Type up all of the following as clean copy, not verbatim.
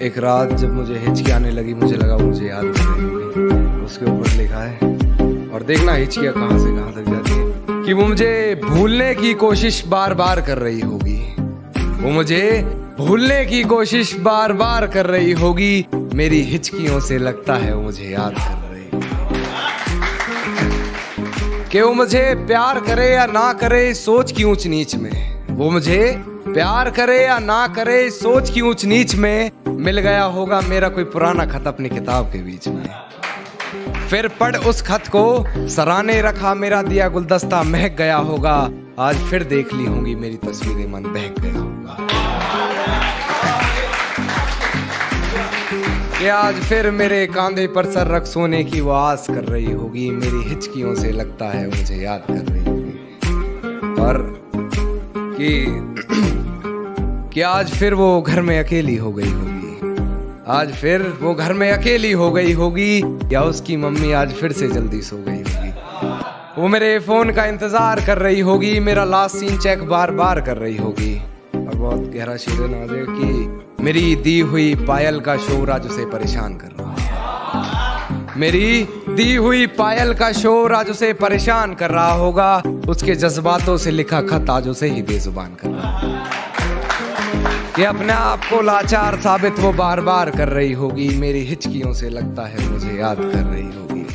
एक रात जब मुझे हिचकी आने लगी, मुझे लगा मुझे याद कर रही होगी। उसके ऊपर लिखा है, और देखना हिचकियाँ कहाँ से कहाँ तक जाती है, कि वो मुझे भूलने की कोशिश बार बार कर रही होगी। वो मुझे भूलने की कोशिश बार बार कर रही होगी। मेरी हिचकियों से लगता है वो मुझे याद कर रही होगी। कि वो मुझे प्यार करे या ना करे सोच की ऊंच नीच में, वो मुझे प्यार करे या ना करे सोच की ऊंच नीच में, मिल गया होगा मेरा कोई पुराना खत अपनी किताब के बीच में। फिर पढ़ उस खत को सराहने रखा मेरा दिया गुलदस्ता महक गया होगा। आज फिर देख ली होंगी मेरी तस्वीरें, मन बहक गया होगा। कि आज फिर मेरे कांधे पर सर रख सोने की वो आस कर रही होगी। मेरी हिचकियों से लगता है मुझे याद कर रही होगी। और कि आज फिर वो घर में अकेली हो गई होगी। आज फिर वो घर में अकेली हो गई होगी, या उसकी मम्मी आज फिर से जल्दी सो गई होगी। वो मेरे फोन का इंतजार कर रही होगी, मेरा लास्ट सीन चेक बार बार कर रही होगी। और बहुत गहरा शेर है नाज़िर कि मेरी दी हुई पायल का शोर आज उसे परेशान कर रहा है। मेरी दी हुई पायल का शोर आज उसे परेशान कर रहा होगा। उसके जज्बातों से लिखा खत आज उसे ही बेजुबान कर रहा है। ये अपने आप को लाचार साबित वो बार बार कर रही होगी। मेरी हिचकियों से लगता है मुझे याद कर रही होगी।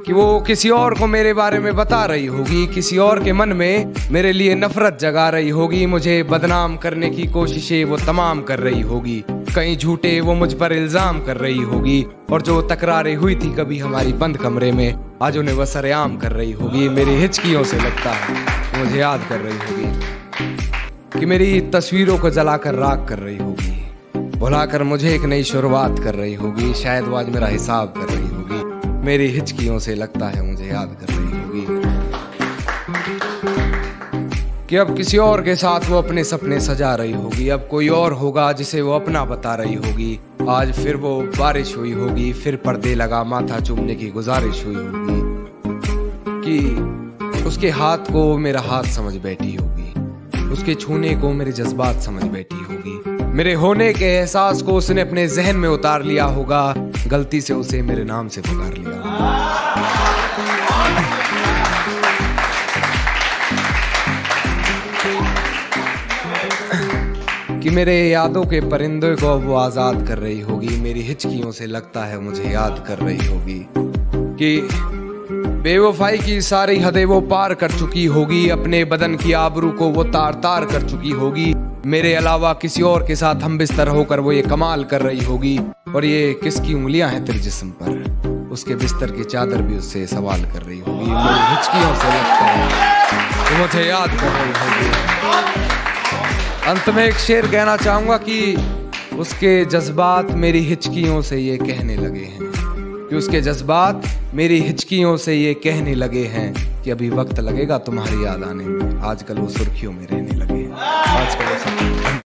कि वो किसी और को मेरे बारे में बता रही होगी, किसी और के मन में मेरे लिए नफरत जगा रही होगी। मुझे बदनाम करने की कोशिशें वो तमाम कर रही होगी। कहीं झूठे वो मुझ पर इल्जाम कर रही होगी, और जो तकरारें हुई थी कभी हमारी बंद कमरे में, आज उन्हें वो सरेआम कर रही होगी। मेरी हिचकियों से लगता है मुझे याद कर रही होगी। कि मेरी तस्वीरों को जलाकर राख कर रही होगी, भुलाकर मुझे एक नई शुरुआत कर रही होगी। शायद वो आज मेरा हिसाब कर रही होगी। मेरी हिचकियों से लगता है मुझे याद कर रही होगी। कि अब किसी और के साथ वो अपने सपने सजा रही होगी। अब कोई और होगा जिसे वो अपना बता रही होगी। आज फिर वो बारिश हुई होगी, फिर पर्दे लगा माथा चूमने की गुजारिश हुई होगी। कि उसके हाथ को मेरा हाथ समझ बैठी होगी, उसके छूने को मेरे जज्बात समझ बैठी होगी। मेरे होने के एहसास को उसने अपने जहन में उतार लिया होगा। गलती से उसे मेरे नाम से पुकार लिया होगा। कि मेरे यादों के परिंदों को वो आजाद कर रही होगी। मेरी हिचकियों से लगता है मुझे याद कर रही होगी। कि बेवफाई की सारी हदें वो पार कर चुकी होगी। अपने बदन की आबरू को वो तार तार कर चुकी होगी। मेरे अलावा किसी और के साथ हम बिस्तर होकर वो ये कमाल कर रही होगी। और ये किसकी उंगलियां हैं तेरे जिस्म पर, उसके बिस्तर की चादर भी उससे सवाल कर रही होगी। मेरी हिचकियों से लगता है वो मुझे याद कर रही होगी। अंत में एक शेर कहना चाहूंगा कि उसके जज्बात मेरी हिचकियों से ये कहने लगे हैं, कि उसके जज्बात मेरी हिचकियों से ये कहने लगे हैं कि अभी वक्त लगेगा तुम्हारी याद आने में। आजकल वो सुर्खियों में रहने लगे हैं। आजकल